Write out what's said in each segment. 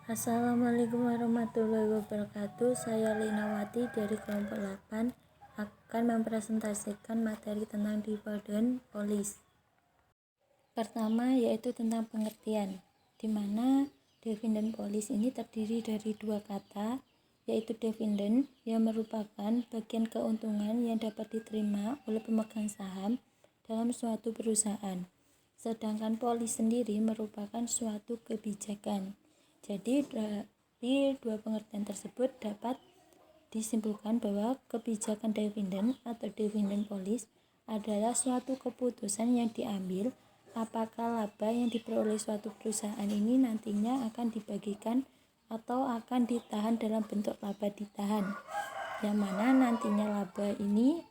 Assalamualaikum warahmatullahi wabarakatuh. Saya Linawati dari kelompok 8 akan mempresentasikan materi tentang dependent police. Pertama yaitu tentang pengertian, di mana dependent police ini terdiri dari dua kata, yaitu dependent yang merupakan bagian keuntungan yang dapat diterima oleh pemegang saham dalam suatu perusahaan. Sedangkan police sendiri merupakan suatu kebijakan. Jadi dari dua pengertian tersebut dapat disimpulkan bahwa kebijakan dependent atau dependent police adalah suatu keputusan yang diambil apakah laba yang diperoleh suatu perusahaan ini nantinya akan dibagikan atau akan ditahan dalam bentuk laba ditahan, yang mana nantinya laba ini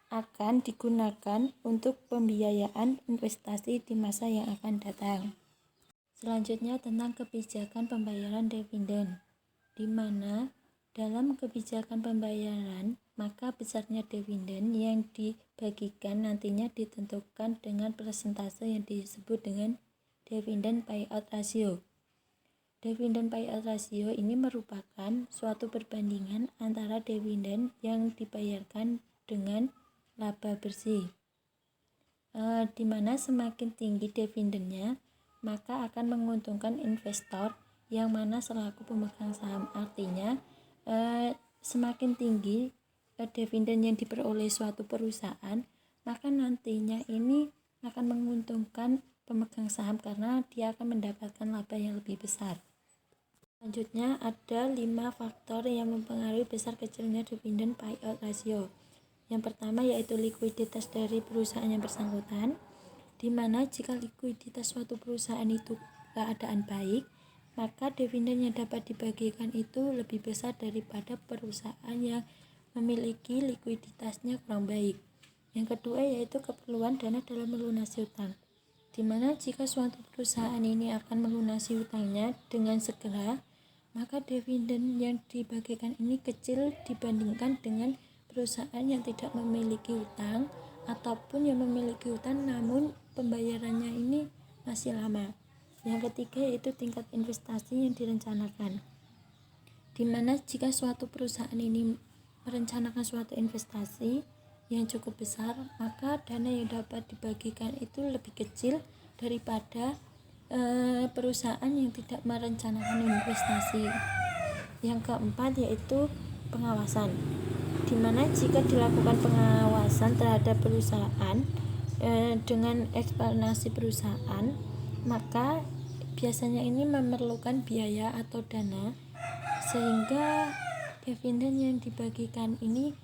akan digunakan untuk pembiayaan investasi di masa yang akan datang. Selanjutnya tentang kebijakan pembayaran dividen, di mana dalam kebijakan pembayaran maka besarnya dividen yang dibagikan nantinya ditentukan dengan persentase yang disebut dengan dividend payout ratio. Dividend payout ratio ini merupakan suatu perbandingan antara dividen yang dibayarkan dengan laba bersih, di mana semakin tinggi dividennya maka akan menguntungkan investor yang mana selaku pemegang saham. Artinya semakin tinggi dividen yang diperoleh suatu perusahaan, maka nantinya ini akan menguntungkan pemegang saham karena dia akan mendapatkan laba yang lebih besar. Selanjutnya ada 5 faktor yang mempengaruhi besar kecilnya dividen payout ratio. Yang pertama yaitu likuiditas dari perusahaan yang bersangkutan, di mana jika likuiditas suatu perusahaan itu keadaan baik, maka dividen yang dapat dibagikan itu lebih besar daripada perusahaan yang memiliki likuiditasnya kurang baik. Yang kedua yaitu keperluan dana dalam melunasi utang, di mana jika suatu perusahaan ini akan melunasi utangnya dengan segera, maka dividen yang dibagikan ini kecil dibandingkan dengan perusahaan yang tidak memiliki utang ataupun yang memiliki utang namun pembayarannya ini masih lama. Yang ketiga yaitu tingkat investasi yang direncanakan, di mana jika suatu perusahaan ini merencanakan suatu investasi yang cukup besar, maka dana yang dapat dibagikan itu lebih kecil daripada perusahaan yang tidak merencanakan investasi. Yang keempat yaitu pengawasan, di mana jika dilakukan pengawasan terhadap perusahaan dengan ekspansi perusahaan, maka biasanya ini memerlukan biaya atau dana sehingga dividen yang dibagikan ini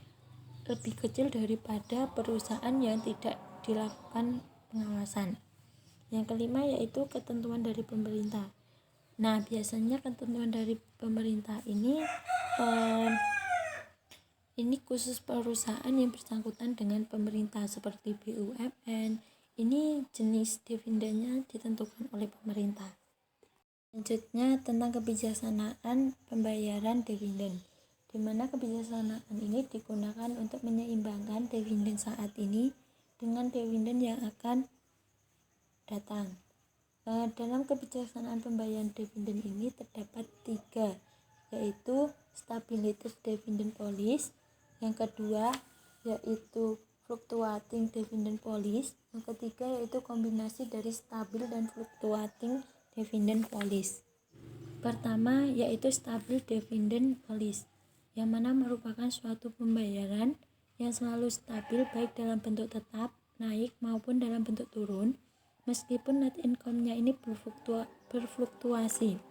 lebih kecil daripada perusahaan yang tidak dilakukan pengawasan. Yang kelima yaitu ketentuan dari pemerintah. Nah, biasanya ketentuan dari pemerintah ini khusus perusahaan yang bersangkutan dengan pemerintah seperti BUMN. Ini jenis dividennya ditentukan oleh pemerintah. Selanjutnya tentang kebijaksanaan pembayaran dividen, di mana kebijaksanaan ini digunakan untuk menyeimbangkan dividen saat ini dengan dividen yang akan datang. Dalam kebijaksanaan pembayaran dividen ini terdapat 3, yaitu stability dividend policy, yang kedua yaitu fluctuating dividend policy, yang ketiga yaitu kombinasi dari stabil dan fluctuating dividend policy. Pertama yaitu stabil dividend policy, yang mana merupakan suatu pembayaran yang selalu stabil baik dalam bentuk tetap, naik maupun dalam bentuk turun, meskipun net income-nya ini berfluktuasi.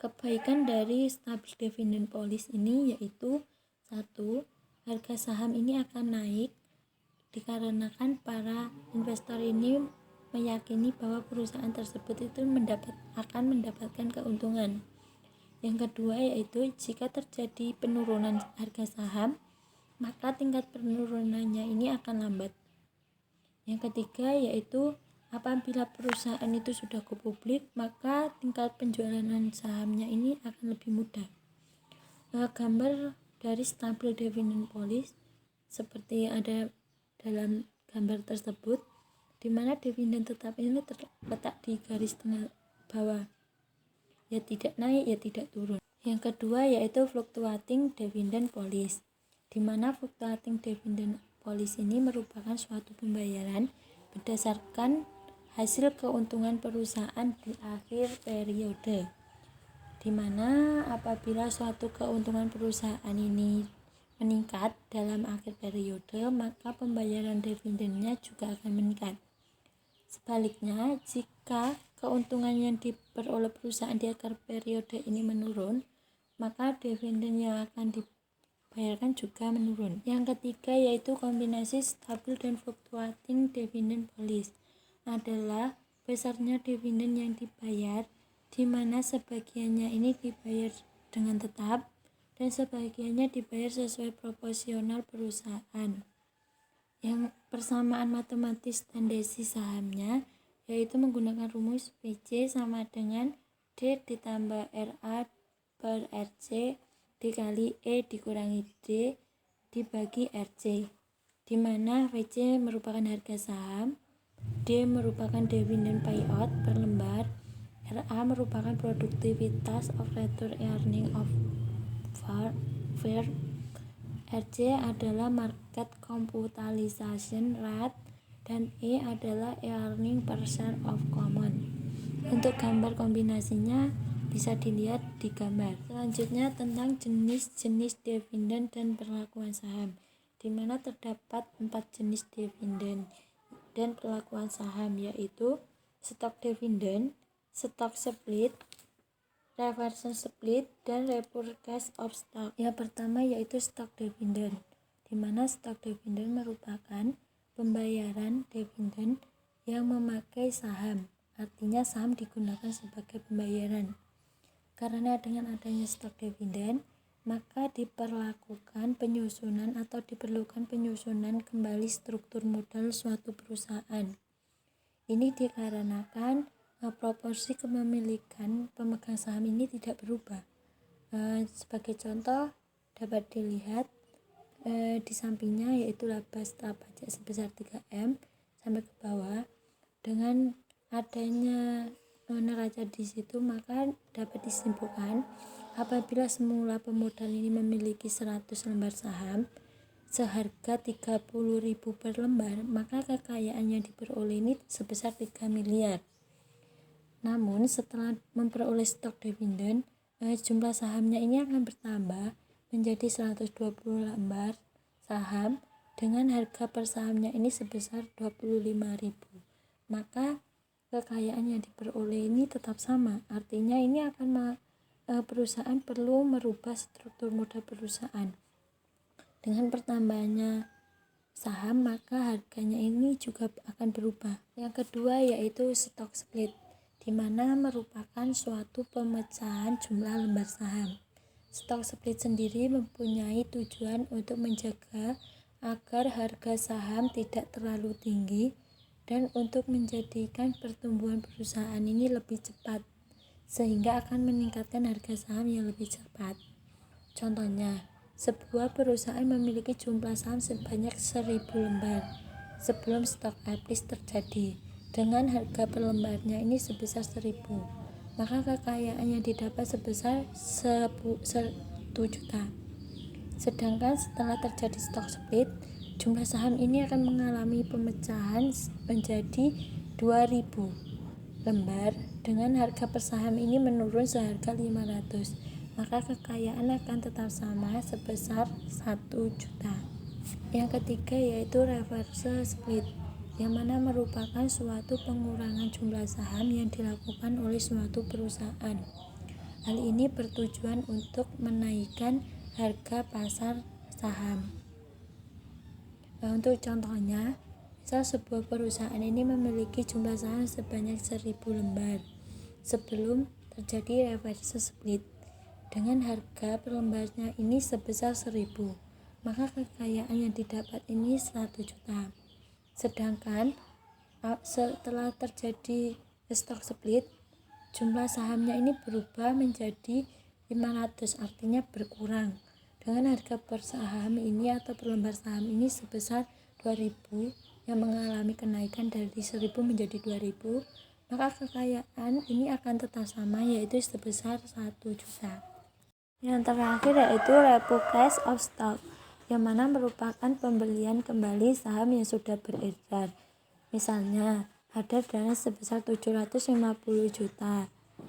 Kebaikan dari stabil dividend policy ini yaitu 1. Harga saham ini akan naik dikarenakan para investor ini meyakini bahwa perusahaan tersebut itu akan mendapatkan keuntungan. Yang kedua yaitu jika terjadi penurunan harga saham, maka tingkat penurunannya ini akan lambat. Yang ketiga yaitu apabila perusahaan itu sudah go publik, maka tingkat penjualan sahamnya ini akan lebih mudah. Gambar dari stabil dividend policy seperti ada dalam gambar tersebut, di mana dividen tetap ini terletak di garis tengah bawah. ya tidak naik, ya tidak turun. Yang kedua yaitu fluctuating dividend policy, di mana fluctuating dividend policy ini merupakan suatu pembayaran berdasarkan hasil keuntungan perusahaan di akhir periode, di mana apabila suatu keuntungan perusahaan ini meningkat dalam akhir periode, maka pembayaran dividennya juga akan meningkat. Sebaliknya, jika keuntungan yang diperoleh perusahaan di akhir periode ini menurun, maka dividen yang akan dibayarkan juga menurun. Yang ketiga yaitu kombinasi stabil dan fluctuating dividend policy, adalah besarnya dividen yang dibayar, di mana sebagiannya ini dibayar dengan tetap dan sebagiannya dibayar sesuai proporsional perusahaan. Yang persamaan matematis tendensi sahamnya yaitu menggunakan rumus PC sama dengan D ditambah RA per RC dikali E dikurangi D dibagi RC, di mana VC merupakan harga saham, D merupakan dividend payout per lembar, RA merupakan produktivitas of return earning of firm, RC adalah market capitalization rate, dan E adalah earning per share of common. Untuk gambar kombinasinya bisa dilihat di gambar. Selanjutnya tentang jenis-jenis dividen dan perlakuan saham, di mana terdapat 4 jenis dividen dan perlakuan saham, yaitu stock dividend, stock split, reverse split, dan repurchase of stock. Yang pertama yaitu stock dividend, di mana stock dividend merupakan pembayaran dividen yang memakai saham. Artinya saham digunakan sebagai pembayaran. Karena dengan adanya stock dividend, maka diperlakukan penyusunan atau diperlukan penyusunan kembali struktur modal suatu perusahaan. Ini dikarenakan proporsi kepemilikan pemegang saham ini tidak berubah. Sebagai contoh dapat dilihat di sampingnya, yaitu laba setelah pajak sebesar 3M sampai ke bawah. Dengan adanya neraca di situ, maka dapat disimpulkan apabila semula pemodal ini memiliki 100 lembar saham seharga 30.000 per lembar, maka kekayaan yang diperoleh ini sebesar 3 miliar. Namun setelah memperoleh stok dividen, jumlah sahamnya ini akan bertambah menjadi 120 lembar saham dengan harga per sahamnya ini sebesar 25.000. Maka kekayaan yang diperoleh ini tetap sama. Artinya ini akan perusahaan perlu merubah struktur modal perusahaan. Dengan pertambahannya saham, maka harganya ini juga akan berubah. Yang kedua yaitu stock split, di mana merupakan suatu pemecahan jumlah lembar saham. Stock split sendiri mempunyai tujuan untuk menjaga agar harga saham tidak terlalu tinggi dan untuk menjadikan pertumbuhan perusahaan ini lebih cepat, sehingga akan meningkatkan harga saham yang lebih cepat. Contohnya, sebuah perusahaan memiliki jumlah saham sebanyak 1.000 lembar sebelum stock split terjadi. Dengan harga per lembarnya ini sebesar 1.000, maka kekayaan yang didapat sebesar 1 juta. Sedangkan setelah terjadi stock split, jumlah saham ini akan mengalami pemecahan menjadi 2.000 lembar dengan harga per saham ini menurun seharga 500, maka kekayaan akan tetap sama sebesar 1 juta. Yang ketiga yaitu reverse split, yang mana merupakan suatu pengurangan jumlah saham yang dilakukan oleh suatu perusahaan. Hal ini bertujuan untuk menaikkan harga pasar saham. Untuk contohnya, misal sebuah perusahaan ini memiliki jumlah saham sebanyak 1.000 lembar sebelum terjadi reverse split. Dengan harga per lembarnya ini sebesar 1.000, maka kekayaan yang didapat ini 1 juta. Sedangkan setelah terjadi stock split, jumlah sahamnya ini berubah menjadi 500, artinya berkurang. Dengan harga per saham ini atau per lembar saham ini sebesar 2.000 yang mengalami kenaikan dari 1.000 menjadi 2.000, maka kekayaan ini akan tetap sama, yaitu sebesar 1 juta. Yang terakhir yaitu repurchase of stock, yang mana merupakan pembelian kembali saham yang sudah beredar. Misalnya, ada dana sebesar 750 juta,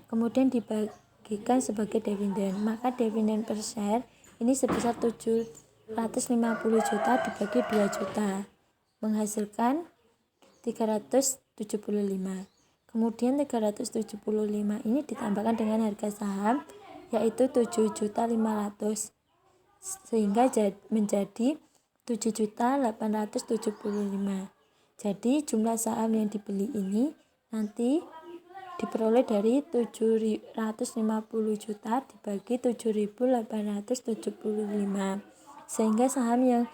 kemudian dibagikan sebagai dividen, maka dividen per share ini sebesar 750 juta dibagi 2 juta, menghasilkan 375. Kemudian 375 ini ditambahkan dengan harga saham yaitu 7.500.000 sehingga menjadi 7.875. Jadi jumlah saham yang dibeli ini nanti diperoleh dari 750 juta dibagi 7.875, sehingga saham yang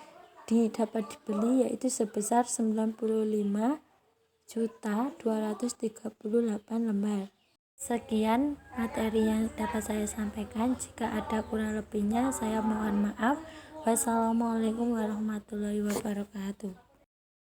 dapat dibeli yaitu sebesar 95.238 lembar. Sekian materi yang dapat saya sampaikan. Jika ada kurang lebihnya saya mohon maaf. Wassalamualaikum warahmatullahi wabarakatuh.